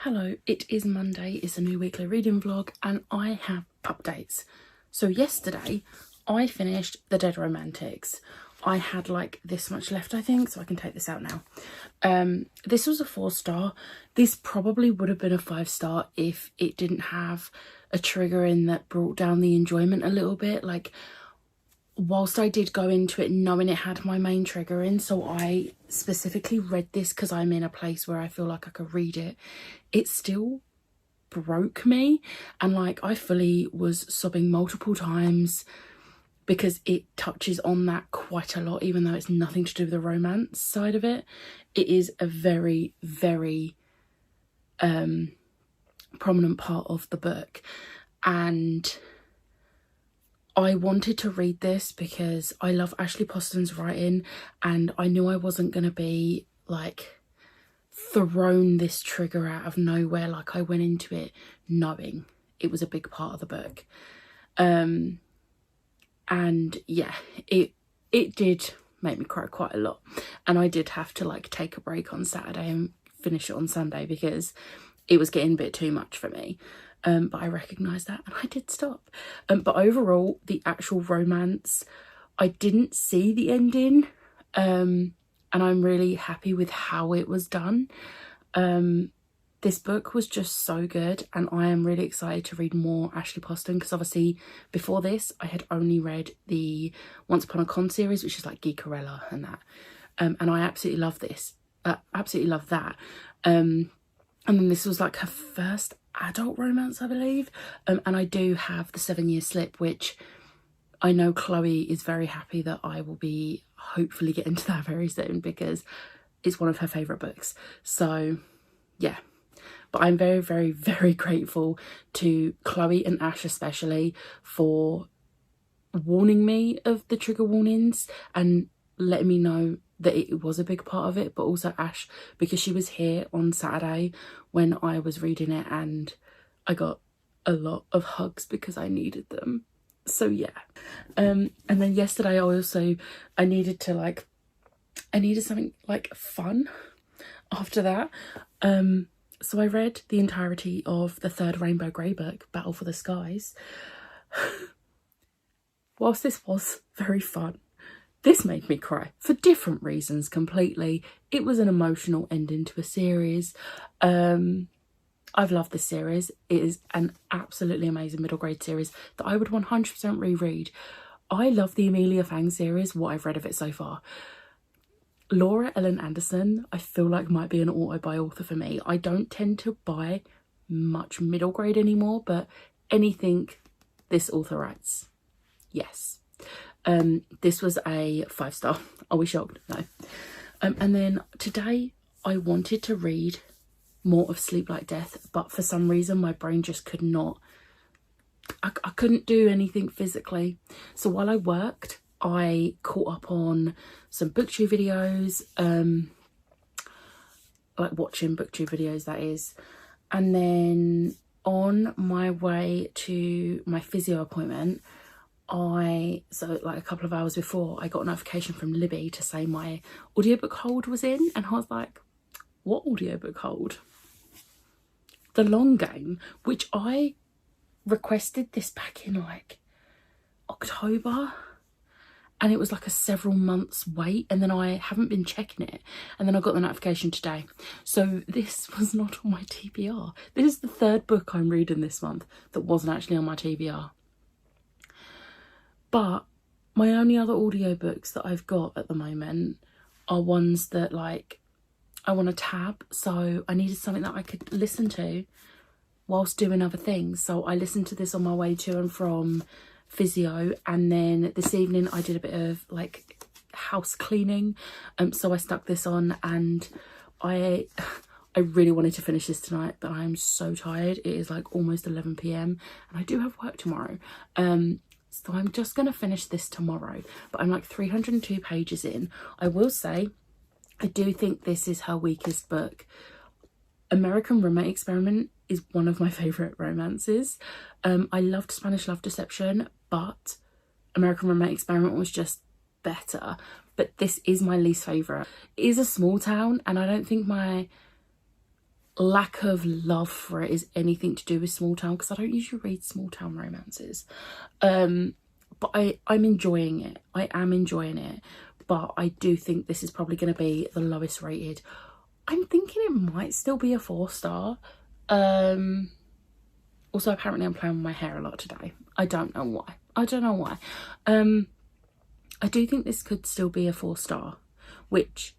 Hello, it is Monday, it's a new weekly reading vlog and I have updates. So yesterday I finished The Dead Romantics. I had like this much left I think, so I can take this out now. This was a 4-star. This probably would have been a 5-star if it didn't have a trigger in that brought down the enjoyment a little bit. Like, whilst I did go into it knowing it had my main trigger in, so I specifically read this because I'm in a place where I feel like I could read it, it still broke me, and like I fully was sobbing multiple times because it touches on that quite a lot, even though it's nothing to do with the romance side of it. It is a very, very prominent part of the book, and I wanted to read this because I love Ashley Poston's writing, and I knew I wasn't going to be like thrown this trigger out of nowhere. Like, I went into it knowing it was a big part of the book. And yeah, it did make me cry quite a lot, and I did have to like take a break on Saturday and finish it on Sunday because it was getting a bit too much for me. But I recognised that and I did stop. But overall, the actual romance, I didn't see the ending, and I'm really happy with how it was done. This book was just so good, and I am really excited to read more Ashley Poston, because obviously before this I had only read the Once Upon a Con series, which is like Geekerella and that, and I absolutely love this, absolutely love that. And then this was like her first adult romance, I believe, and I do have The 7 Year Slip, which I know Chloe is very happy that I will be hopefully getting to that very soon because it's one of her favourite books. So yeah, but I'm very, very, very grateful to Chloe and Ash especially for warning me of the trigger warnings and letting me know that it was a big part of it, but also Ash, because she was here on Saturday when I was reading it and I got a lot of hugs because I needed them. So yeah. And then yesterday I needed something like fun after that. So I read the entirety of the third Rainbow Grey book, Battle for the Skies. Whilst this was very fun, this made me cry for different reasons completely. It was an emotional ending to a series. I've loved this series. It is an absolutely amazing middle grade series that I would 100% reread. I love the Amelia Fang series, what I've read of it so far. Laura Ellen Anderson, I feel like might be an auto-buy author for me. I don't tend to buy much middle grade anymore, but anything this author writes, yes. This was a 5-star. Are we shocked? No. And then today I wanted to read more of Sleep Like Death, but for some reason my brain just could not. I couldn't do anything physically. So while I worked, I caught up on some booktube videos, like watching booktube videos, that is. And then on my way to my physio appointment, so like a couple of hours before, I got a notification from Libby to say my audiobook hold was in, and I was like, what audiobook hold? The Long Game, which I requested this back in like October, and it was like a several months wait, and then I haven't been checking it, and then I got the notification today. So this was not on my TBR. This is the third book I'm reading this month that wasn't actually on my TBR. But my only other audiobooks that I've got at the moment are ones that like I want to tab, so I needed something that I could listen to whilst doing other things. So I listened to this on my way to and from physio, and then this evening I did a bit of like house cleaning, so I stuck this on, and I really wanted to finish this tonight, but I am so tired. It is like almost 11 p.m. and I do have work tomorrow. So I'm just going to finish this tomorrow, but I'm like 302 pages in. I will say, I do think this is her weakest book. American Roommate Experiment is one of my favourite romances. I loved Spanish Love Deception, but American Roommate Experiment was just better. But this is my least favourite. It is a small town, and I don't think my lack of love for it is anything to do with small town, because I don't usually read small town romances. But I'm enjoying it. I am enjoying it. But I do think this is probably going to be the lowest rated. I'm thinking it might still be a 4-star. Also, apparently I'm playing with my hair a lot today. I don't know why. I do think this could still be a 4-star, which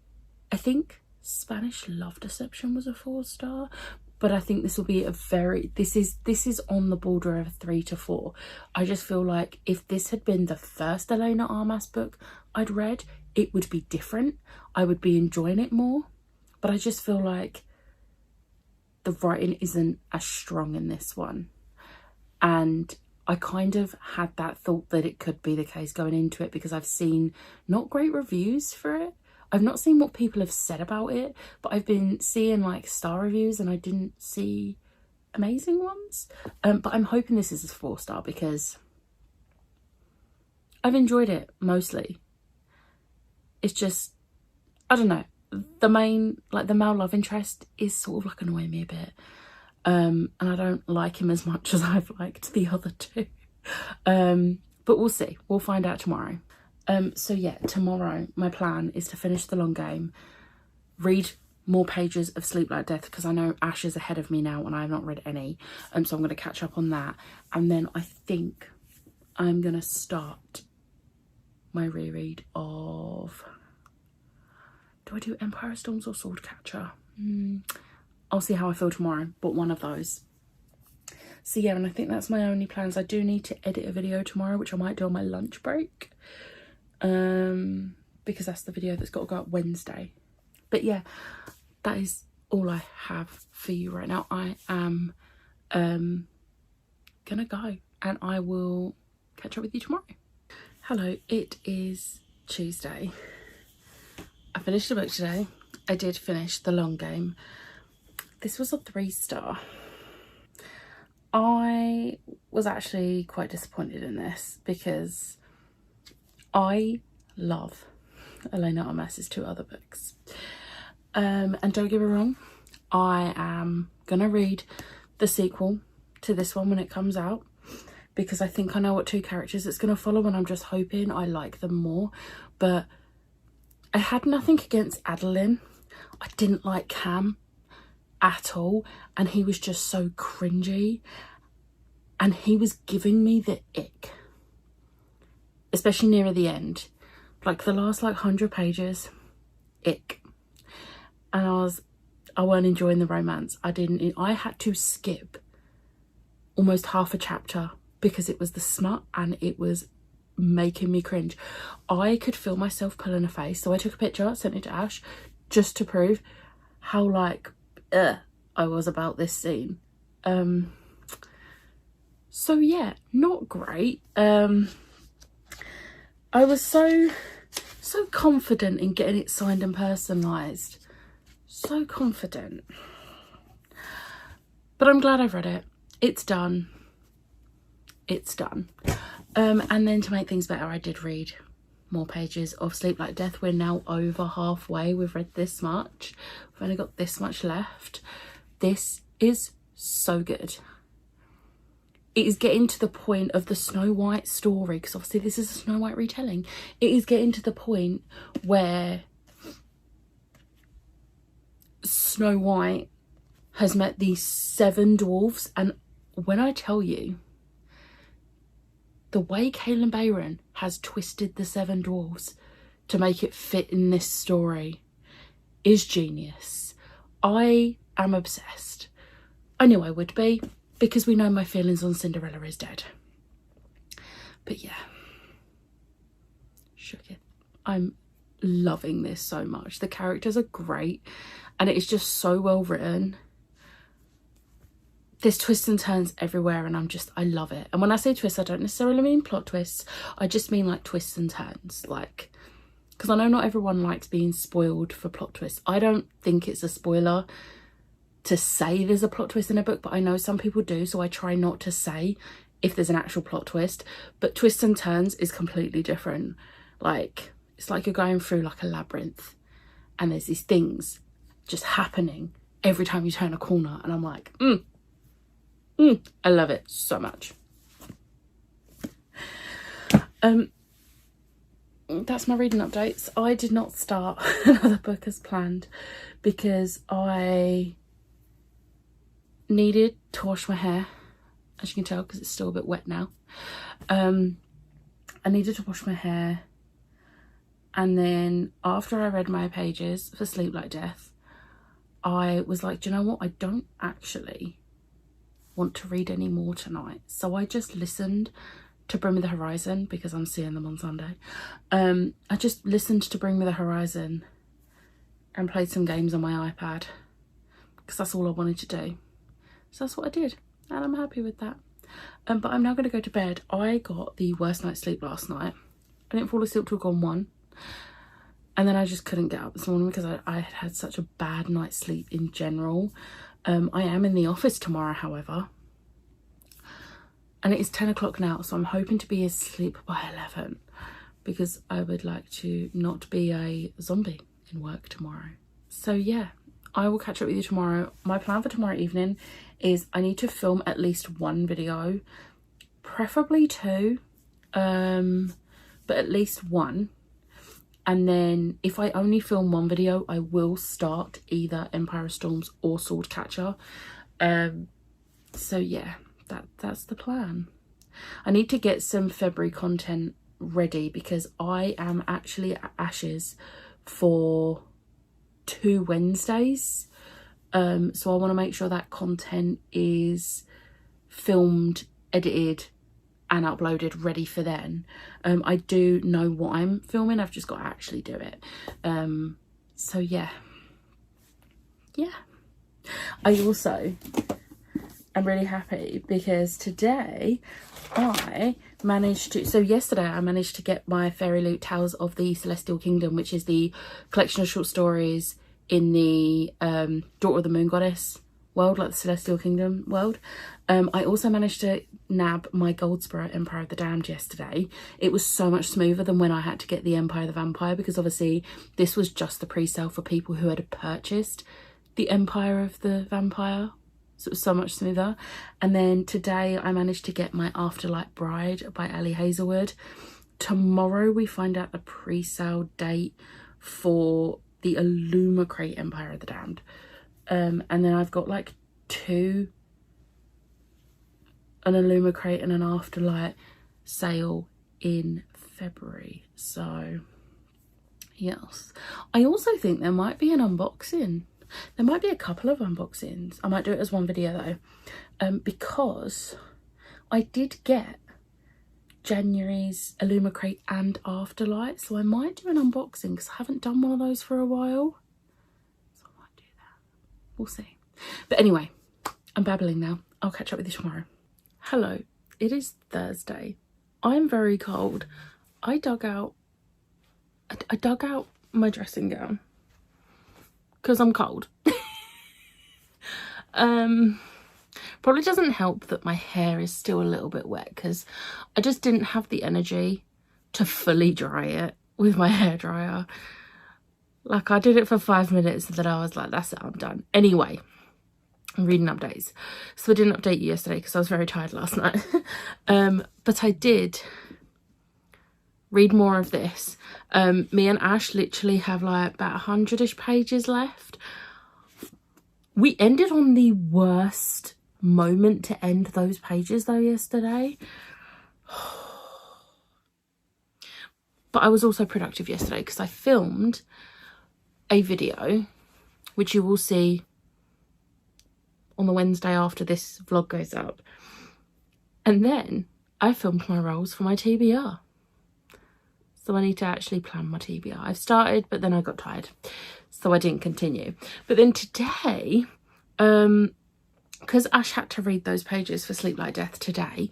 I think Spanish Love Deception was a 4-star, but I think this will be a very, this is on the border of a 3 to 4. I just feel like if this had been the first Elena Armas book I'd read, it would be different. I would be enjoying it more, but I just feel like the writing isn't as strong in this one. And I kind of had that thought that it could be the case going into it, because I've seen not great reviews for it. I've not seen what people have said about it, but I've been seeing like star reviews and I didn't see amazing ones. But I'm hoping this is a 4-star because I've enjoyed it mostly. It's just, I don't know, the main, like the male love interest is sort of like annoying me a bit. And I don't like him as much as I've liked the other two. But we'll see. We'll find out tomorrow. So yeah, tomorrow my plan is to finish the long game, read more pages of Sleep Like Death, because I know Ash is ahead of me now and I have not read any. So I'm going to catch up on that. And then I think I'm going to start my reread of... Do I do Empire of Storms or Swordcatcher? I'll see how I feel tomorrow, but one of those. So yeah, and I think that's my only plans. I do need to edit a video tomorrow, which I might do on my lunch break. Because that's the video that's got to go up Wednesday. But yeah, that is all I have for you right now. I am gonna go and I will catch up with you tomorrow. Hello, it is Tuesday. I finished the book today. I did finish the long game. This was a 3-star. I was actually quite disappointed in this because I love Elena Armas's 2 other books. And don't get me wrong, I am gonna read the sequel to this one when it comes out, because I think I know what 2 characters it's gonna follow and I'm just hoping I like them more. But I had nothing against Adeline. I didn't like Cam at all, and he was just so cringy and he was giving me the ick, especially near the end, like the last like 100 pages, ick. And I weren't enjoying the romance. I had to skip almost half a chapter because it was the smut and it was making me cringe. I could feel myself pulling a face, so I took a picture, sent it to Ash just to prove how like I was about this scene. So yeah, not great. I was so confident in getting it signed and personalised. So confident. But I'm glad I've read it. It's done. It's done. And then to make things better, I did read more pages of Sleep Like Death. We're now over halfway. We've read this much. We've only got this much left. This is so good. It is getting to the point of the Snow White story, because obviously this is a Snow White retelling. It is getting to the point where Snow White has met these 7 dwarves, and when I tell you, the way Kaelin Bayron has twisted the 7 dwarves to make it fit in this story is genius. I am obsessed. I knew I would be, because we know my feelings on Cinderella is dead. But yeah, shook it. I'm loving this so much. The characters are great and it is just so well written. There's twists and turns everywhere and I love it. And when I say twists, I don't necessarily mean plot twists. I just mean like twists and turns. Like, because I know not everyone likes being spoiled for plot twists. I don't think it's a spoiler to say there's a plot twist in a book, but I know some people do, so I try not to say if there's an actual plot twist. But twists and turns is completely different. Like, it's like you're going through like a labyrinth and there's these things just happening every time you turn a corner, and I'm like, I love it so much. That's my reading updates. I did not start another book as planned because I needed to wash my hair, as you can tell, because it's still a bit wet now. I needed to wash my hair, and then after I read my pages for Sleep Like Death, I was like, do you know what, I don't actually want to read any more tonight. So I just listened to Bring Me the Horizon, because I'm seeing them on Sunday. I just listened to Bring Me the Horizon and played some games on my iPad, because that's all I wanted to do. So that's what I did, and I'm happy with that. But I'm now going to go to bed. I got the worst night's sleep last night. I didn't fall asleep till gone 1. And then I just couldn't get up this morning because I had had such a bad night's sleep in general. I am in the office tomorrow, however. And it is 10 o'clock now, so I'm hoping to be asleep by 11, because I would like to not be a zombie in work tomorrow. So yeah, I will catch up with you tomorrow. My plan for tomorrow evening is I need to film at least 1 video, preferably 2, but at least 1. And then if I only film 1 video, I will start either Empire of Storms or Swordcatcher. So yeah, that's the plan. I need to get some February content ready, because I am actually at Ashes for 2 Wednesdays. So I want to make sure that content is filmed, edited and uploaded, ready for then. I do know what I'm filming, I've just got to actually do it. So yeah. I also am really happy because today I managed to, yesterday I managed to get my Fairy Loot Tales of the Celestial Kingdom, which is the collection of short stories in the Daughter of the Moon Goddess world, like the Celestial Kingdom world. I also managed to nab my Goldsboro Empire of the Damned yesterday. It was so much smoother than when I had to get the Empire of the Vampire, because obviously this was just the pre-sale for people who had purchased the Empire of the Vampire. So it was so much smoother. And then today I managed to get my Afterlight Bride by Ali Hazelwood. Tomorrow we find out the pre-sale date for the Illumicrate Empire of the Damned. And then I've got like 2, an Illumicrate and an Afterlight sale in February. So yes, I also think there might be an unboxing. There might be a couple of unboxings. I might do it as 1 video though, because I did get January's Illumicrate and Afterlight, so I might do an unboxing because I haven't done one of those for a while. So I might do that. We'll see. But anyway, I'm babbling now. I'll catch up with you tomorrow. Hello, it is Thursday. I'm very cold. I dug out my dressing gown because I'm cold. Probably doesn't help that my hair is still a little bit wet, because I just didn't have the energy to fully dry it with my hairdryer. Like, I did it for 5 minutes and then I was like, that's it, I'm done. Anyway, I'm reading updates. So I didn't update you yesterday because I was very tired last night. But I did read more of this. Me and Ash literally have like about 100-ish pages left. We ended on the worst moment to end those pages though yesterday. But I was also productive yesterday because I filmed a video, which you will see on the Wednesday after this vlog goes up. And then I filmed my rolls for my TBR. So I need to actually plan my TBR. I've started, but then I got tired, so I didn't continue. But then today, because Ash had to read those pages for Sleep Like Death today,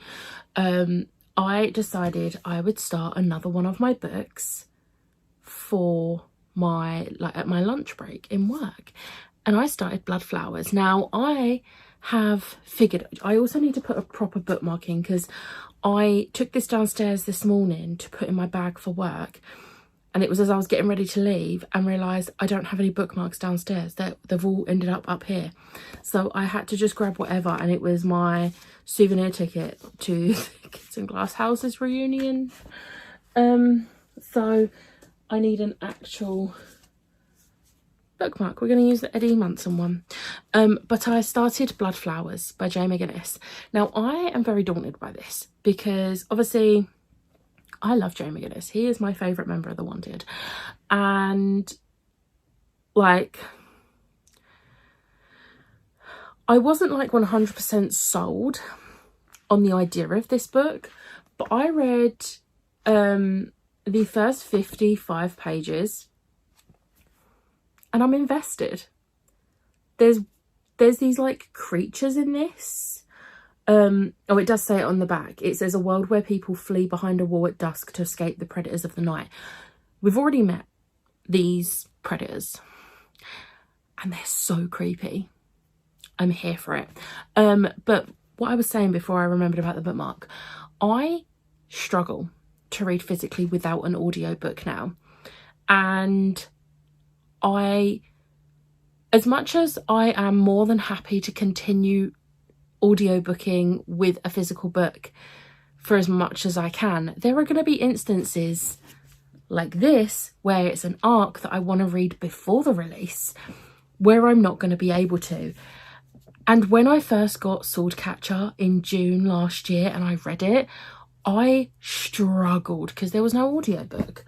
I decided I would start another one of my books for my, at my lunch break in work. And I started Blood Flowers. Now I have figured I also need to put a proper bookmark in, because I took this downstairs this morning to put in my bag for work, And it was as I was getting ready to leave and realised I don't have any bookmarks downstairs. They've all ended up here. So I had to just grab whatever, and it was my souvenir ticket to the Kids in Glass Houses reunion. So I need an actual bookmark. We're going to use the Eddie Munson one. But I started Blood Flowers by Jay McGinnis. Now, I am very daunted by this because obviously I love Jay McGinnis. He is my favourite member of The Wanted. And like, I wasn't like 100% sold on the idea of this book, but I read the first 55 pages and I'm invested. There's these like creatures in this. Oh, it does say it on the back. It says a world where people flee behind a wall at dusk to escape the predators of the night. We've already met these predators and they're so creepy. I'm here for it. But what I was saying before I remembered about the bookmark, I struggle to read physically without an audiobook now. And as much as I am more than happy to continue audiobooking with a physical book for as much as I can, there are going to be instances like this where it's an arc that I want to read before the release where I'm not going to be able to. And when I first got Swordcatcher in June last year and I read it, I struggled because there was no audiobook.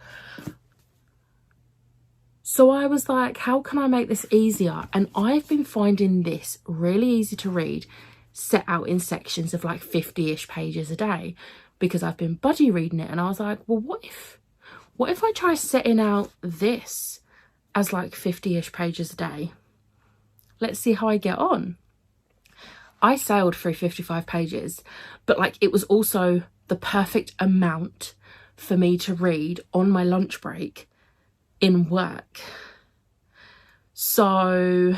So I was like, how can I make this easier? And I've been finding this really easy to read, set out in sections of like 50-ish pages a day, because I've been buddy reading it. And I was like, well, what if I try setting out this as like 50-ish pages a day? Let's see how I get on. I sailed through 55 pages, but like it was also the perfect amount for me to read on my lunch break in work. So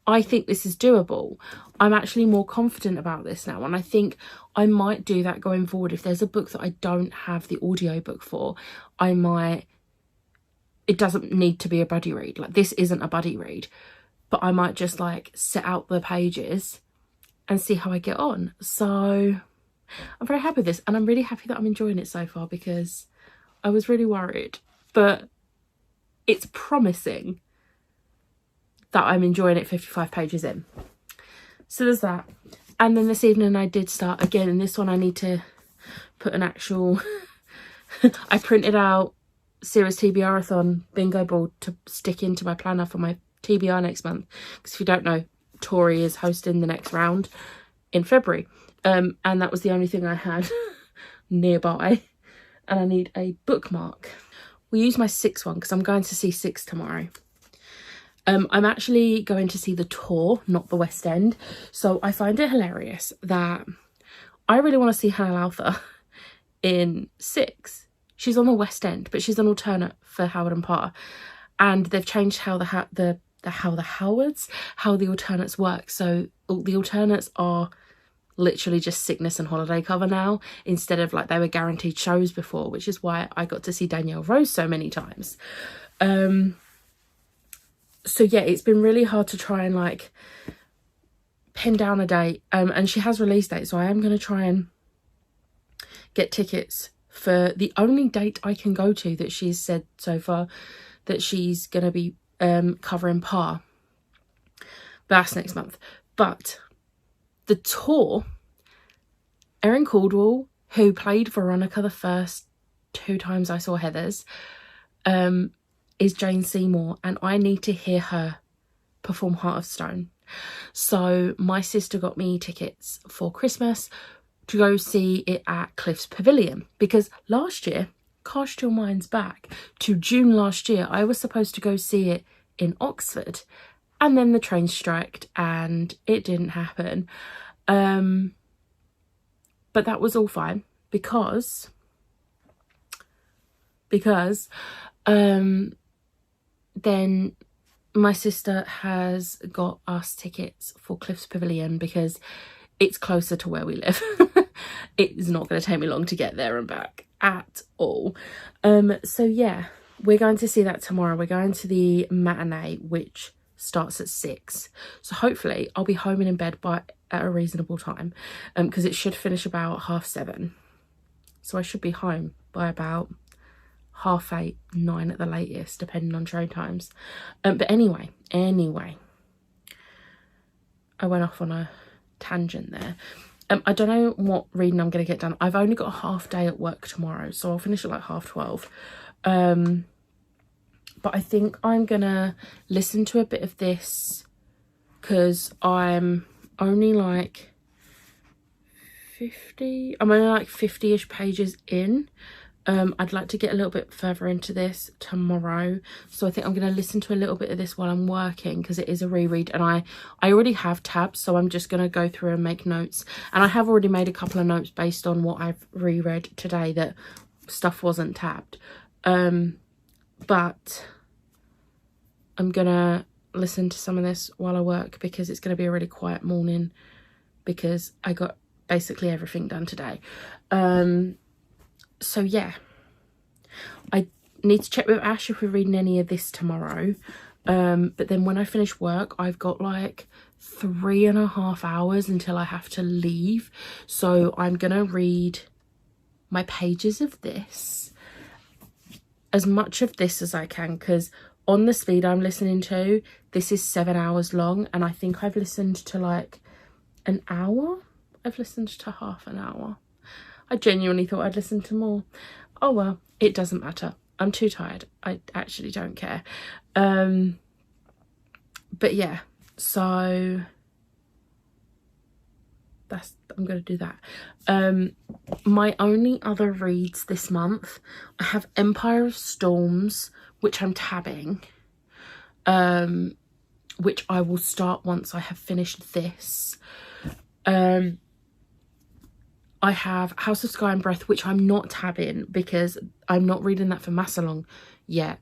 I think this is doable. I'm actually more confident about this now, and I think I might do that going forward. If there's a book that I don't have the audiobook for, it doesn't need to be a buddy read. Like, this isn't a buddy read, but I might just like set out the pages and see how I get on. So I'm very happy with this, and I'm really happy that I'm enjoying it so far, because I was really worried, but it's promising that I'm enjoying it 55 pages in. So there's that. And then this evening I did start again, and this one I need to put an actual I printed out Series TBR-a-thon bingo board to stick into my planner for my TBR next month, because if you don't know, Tori is hosting the next round in February, and that was the only thing I had nearby, and I need a bookmark. We'll use my 6 one because I'm going to see 6 tomorrow. I'm actually going to see the tour, not the West End, so I find it hilarious that I really want to see Hannah Lowther in 6. She's on the West End, but she's an alternate for Howard and Parr, and they've changed how the alternates work. So the alternates are literally just sickness and holiday cover now, instead of like they were guaranteed shows before, which is why I got to see Danielle Rose so many times. So yeah, it's been really hard to try and like pin down a date, and she has release date, so I am going to try and get tickets for the only date I can go to that she's said so far that she's going to be covering Parr. That's next month. But the tour, Erin Caldwell, who played Veronica the first 2 times I saw Heathers, is Jane Seymour, and I need to hear her perform Heart of Stone. So my sister got me tickets for Christmas to go see it at Cliffs Pavilion, because last year, cast your minds back to June last year, I was supposed to go see it in Oxford, and then the train striked and it didn't happen. But that was all fine because then my sister has got us tickets for Cliffs Pavilion because it's closer to where we live. It's not going to take me long to get there and back. at all. So yeah, we're going to see that tomorrow. We're going to the matinee, which starts at 6. So hopefully I'll be home and in bed at a reasonable time, because it should finish about 7:30. So I should be home by about 8:30, 9 at the latest, depending on train times. But anyway, I went off on a tangent there. I don't know what reading I'm going to get done. I've only got a half day at work tomorrow, so I'll finish at like 12:30. But I think I'm going to listen to a bit of this because I'm only like 50-ish pages in. I'd like to get a little bit further into this tomorrow, so I think I'm going to listen to a little bit of this while I'm working because it is a reread, and I already have tabs, so I'm just going to go through and make notes. And I have already made a couple of notes based on what I've reread today that stuff wasn't tabbed. But I'm going to listen to some of this while I work because it's going to be a really quiet morning because I got basically everything done today. So yeah, I need to check with Ash if we're reading any of this tomorrow. But then when I finish work, I've got like 3.5 hours until I have to leave. So I'm going to read my pages of this, as much of this as I can, because on the speed I'm listening to, this is 7 hours long, and I think I've listened to like an hour. I've listened to half an hour. I genuinely thought I'd listen to more. Oh well, it doesn't matter. I'm too tired. I actually don't care. But yeah, so I'm gonna do that. My only other reads this month, I have Empire of Storms, which I'm tabbing, which I will start once I have finished this. I have House of Sky and Breath, which I'm not tabbing because I'm not reading that for Massillon yet.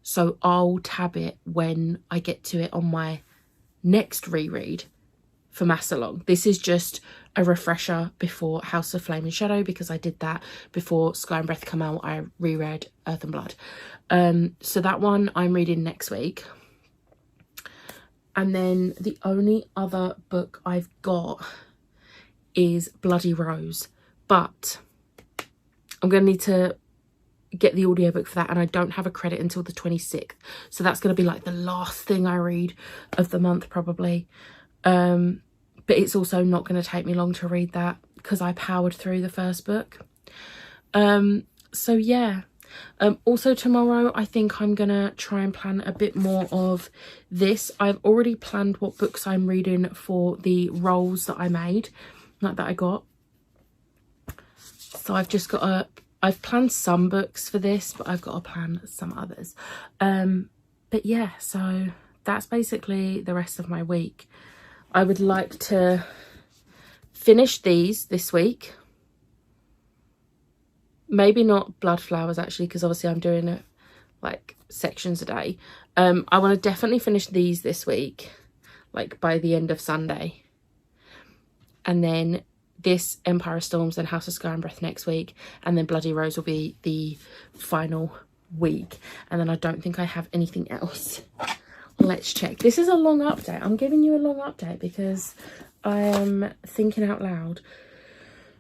So I'll tab it when I get to it on my next reread for Massillon. This is just a refresher before House of Flame and Shadow because I did that before Sky and Breath come out. I reread Earth and Blood. So that one I'm reading next week. And then the only other book I've got is Bloody Rose, but I'm going to need to get the audiobook for that, and I don't have a credit until the 26th, so that's going to be like the last thing I read of the month probably. But it's also not going to take me long to read that because I powered through the first book. So yeah. Also tomorrow I think I'm gonna try and plan a bit more of this. I've already planned what books I'm reading for the rolls that I made, like that I got. So I've just got I've planned some books for this, but I've got to plan some others. But yeah, so that's basically the rest of my week. I would like to finish these this week. Maybe not Blood Flowers actually, because obviously I'm doing it like sections a day. I want to definitely finish these this week, like by the end of Sunday. And then this Empire of Storms and House of Sky and Breath next week. And then Bloody Rose will be the final week. And then I don't think I have anything else. Let's check. This is a long update. I'm giving you a long update because I am thinking out loud.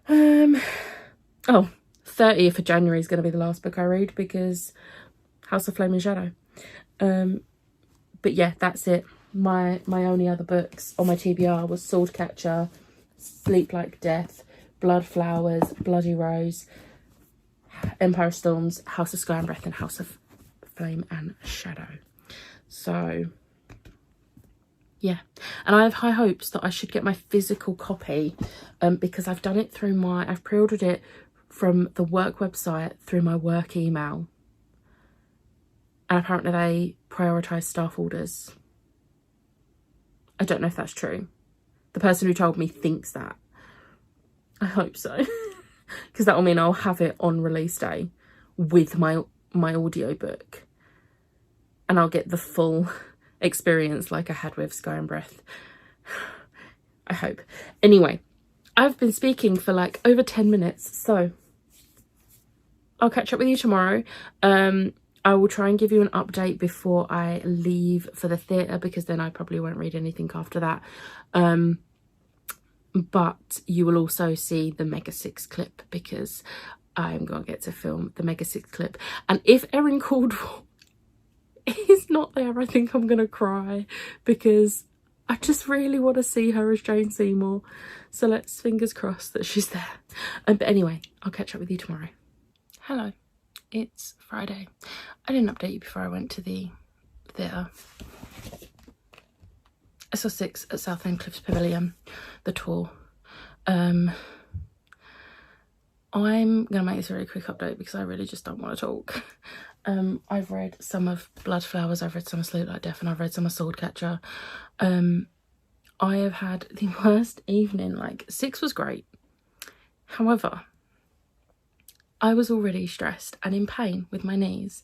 Oh, 30th of January is going to be the last book I read because House of Flame and Shadow. But yeah, that's it. My only other books on my TBR was Swordcatcher, Sleep Like Death, Blood Flowers, Bloody Rose, Empire of Storms, House of Sky and Breath, and House of Flame and Shadow. So yeah, and I have high hopes that I should get my physical copy because I've done it through I've pre-ordered it from the work website through my work email, and apparently they prioritise staff orders. I don't know if that's true. The person who told me thinks that. I hope so, because that will mean I'll have it on release day with my audiobook, and I'll get the full experience like I had with Sky and Breath. I hope. Anyway, I've been speaking for like over 10 minutes, so I'll catch up with you tomorrow. I will try and give you an update before I leave for the theatre, because then I probably won't read anything after that. But you will also see the Mega 6 clip, because I'm going to get to film the Mega 6 clip. And if Erin Caldwell is not there, I think I'm going to cry, because I just really want to see her as Jane Seymour. So let's fingers crossed that she's there. But anyway, I'll catch up with you tomorrow. Hello, it's Friday. I didn't update you before I went to the theatre. I saw Six at Southend Cliffs Pavilion, the tour. I'm going to make this a very quick update because I really just don't want to talk. I've read some of Bloodflowers, I've read some of Salute Like Death, and I've read some of Swordcatcher. I have had the worst evening. Like, Six was great. However, I was already stressed and in pain with my knees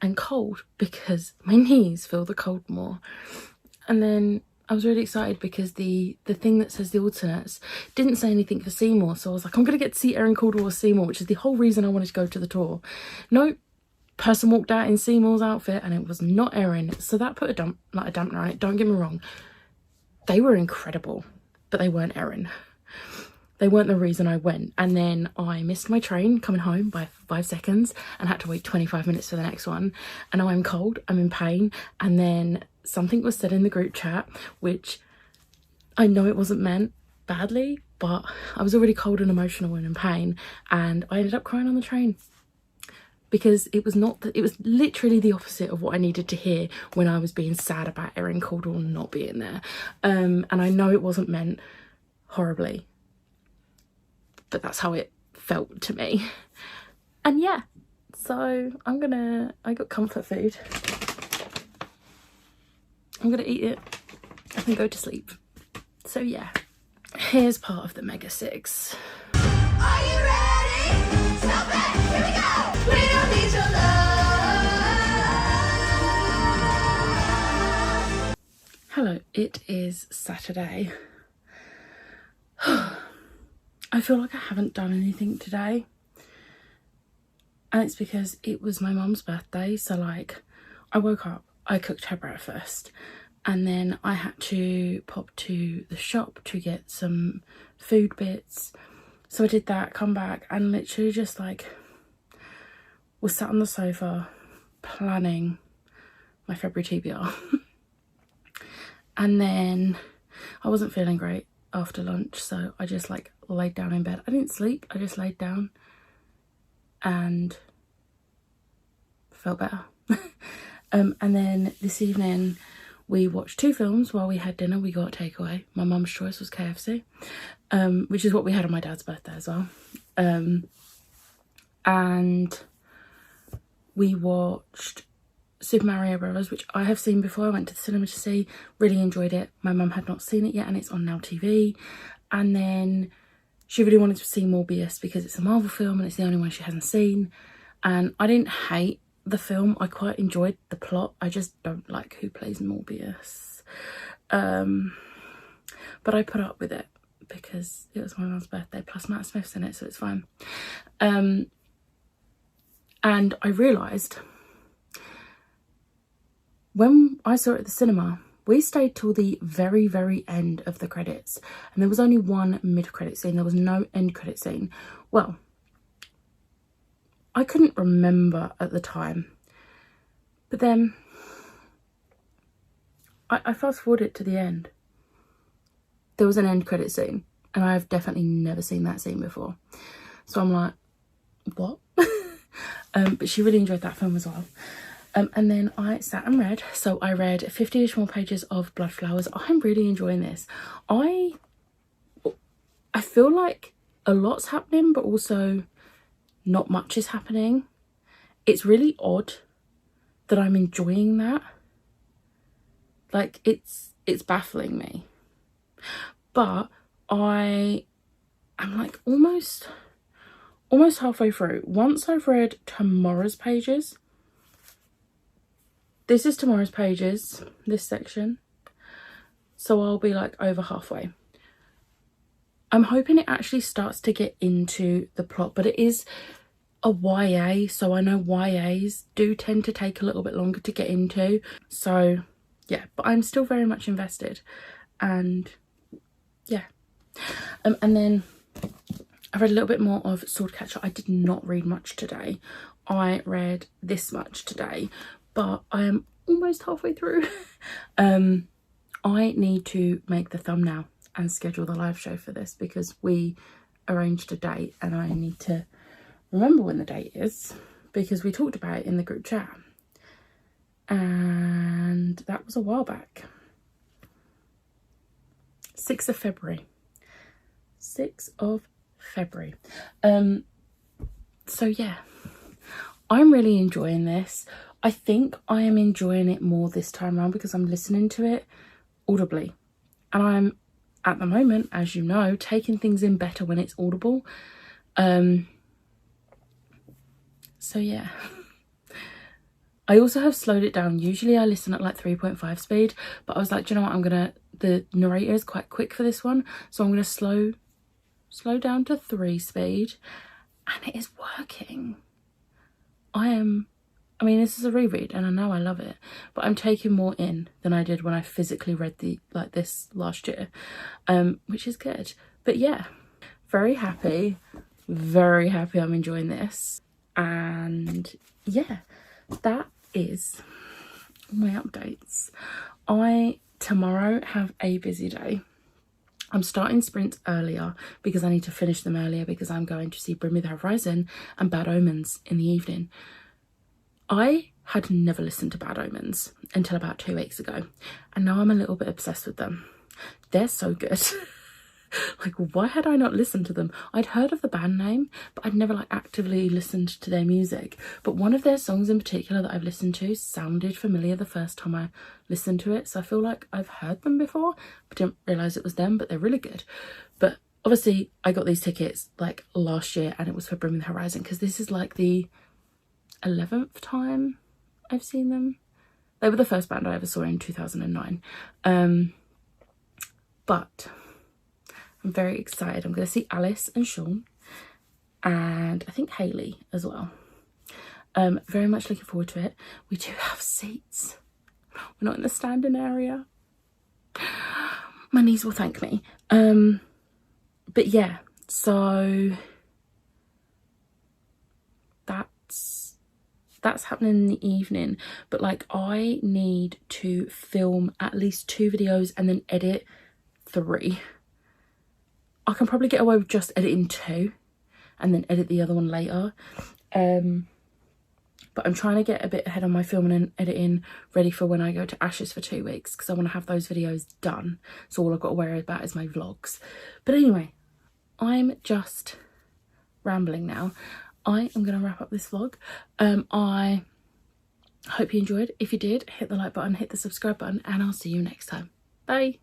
and cold because my knees feel the cold more. And then I was really excited because the thing that says the alternates didn't say anything for Seymour. So I was like, I'm going to get to see Erin Caldwell as Seymour, which is the whole reason I wanted to go to the tour. No, person walked out in Seymour's outfit and it was not Erin. So that put a dampener on it. Don't get me wrong. They were incredible, but they weren't Erin. They weren't the reason I went. And then I missed my train coming home by 5 seconds and had to wait 25 minutes for the next one. And now I'm cold, I'm in pain. And then something was said in the group chat, which I know it wasn't meant badly, but I was already cold and emotional and in pain. And I ended up crying on the train because it was literally the opposite of what I needed to hear when I was being sad about Erin Caldwell not being there. And I know it wasn't meant horribly, but that's how it felt to me. And yeah, so I got comfort food. I'm gonna eat it and then go to sleep. So yeah, here's part of the Mega 6. Are you ready? Stop it! Here we go! We don't need your love. Hello, it is Saturday. I feel like I haven't done anything today. And it's because it was my mum's birthday. So like, I woke up, I cooked her breakfast, and then I had to pop to the shop to get some food bits. So I did that, come back, and literally just like was sat on the sofa planning my February TBR. And then I wasn't feeling great after lunch, so I just like laid down in bed. I didn't sleep, I just laid down and felt better. And then this evening we watched 2 films while we had dinner. We got takeaway. My mum's choice was KFC, which is what we had on my dad's birthday as well. And we watched Super Mario Bros, which I have seen before. I went to the cinema to see, really enjoyed it. My mum had not seen it yet and it's on Now TV. And then she really wanted to see Morbius because it's a Marvel film and it's the only one she hasn't seen. And I didn't hate the film, I quite enjoyed the plot. I just don't like who plays Morbius. But I put up with it because it was my mum's birthday, plus Matt Smith's in it, so it's fine. And I realised when I saw it at the cinema, we stayed till the very, very end of the credits. And there was only one mid-credit scene. There was no end credit scene. Well, I couldn't remember at the time. But then I fast forwarded to the end. There was an end credit scene. And I've definitely never seen that scene before. So I'm like, what? But she really enjoyed that film as well. And then I sat and read. So I read 50 additional pages of Bloodflowers. I'm really enjoying this. I feel like a lot's happening, but also not much is happening. It's really odd that I'm enjoying that. Like, it's baffling me. But I am like almost halfway through. Once I've read tomorrow's pages, this is tomorrow's pages, this section, so I'll be like over halfway. I'm hoping it actually starts to get into the plot, but it is a YA, so I know YAs do tend to take a little bit longer to get into. So yeah, but I'm still very much invested, and yeah. And then I read a little bit more of Swordcatcher. I did not read much today. I read this much today, but I am almost halfway through. I need to make the thumbnail and schedule the live show for this, because we arranged a date and I need to remember when the date is, because we talked about it in the group chat, and that was a while back. 6th of February. 6th of February. So yeah, I'm really enjoying this. I think I am enjoying it more this time around because I'm listening to it audibly, and I'm, at the moment, as you know, taking things in better when it's audible. So yeah. I also have slowed it down. Usually I listen at like 3.5 speed, but I was like, do you know what, the narrator is quite quick for this one, so I'm gonna slow down to 3 speed, and it is working. I mean, this is a reread and I know I love it, but I'm taking more in than I did when I physically read this last year, which is good. But yeah, very happy I'm enjoying this. And yeah, that is my updates. I tomorrow have a busy day. I'm starting sprints earlier because I need to finish them earlier, because I'm going to see Bring Me the Horizon and Bad Omens in the evening. I had never listened to Bad Omens until about 2 weeks ago, and now I'm a little bit obsessed with them. They're so good. Like, why had I not listened to them? I'd heard of the band name, but I'd never like actively listened to their music. But one of their songs in particular that I've listened to sounded familiar the first time I listened to it, so I feel like I've heard them before, but didn't realise it was them. But they're really good. But obviously I got these tickets like last year, and it was for Bring Me the Horizon, because this is like the 11th time I've seen them. They were the first band I ever saw in 2009. But I'm very excited. I'm going to see Alice and Sean, and I think Hayley as well. Very much looking forward to it. We do have seats. We're not in the standing area. My knees will thank me. But yeah, so that's happening in the evening. But like, I need to film at least 2 videos and then edit 3. I can probably get away with just editing 2 and then edit the other one later. But I'm trying to get a bit ahead on my filming and editing, ready for when I go to Ashes for 2 weeks, because I want to have those videos done. So all I've got to worry about is my vlogs. But anyway, I'm just rambling now. I am going to wrap up this vlog. I hope you enjoyed. If you did, hit the like button, hit the subscribe button, and I'll see you next time. Bye.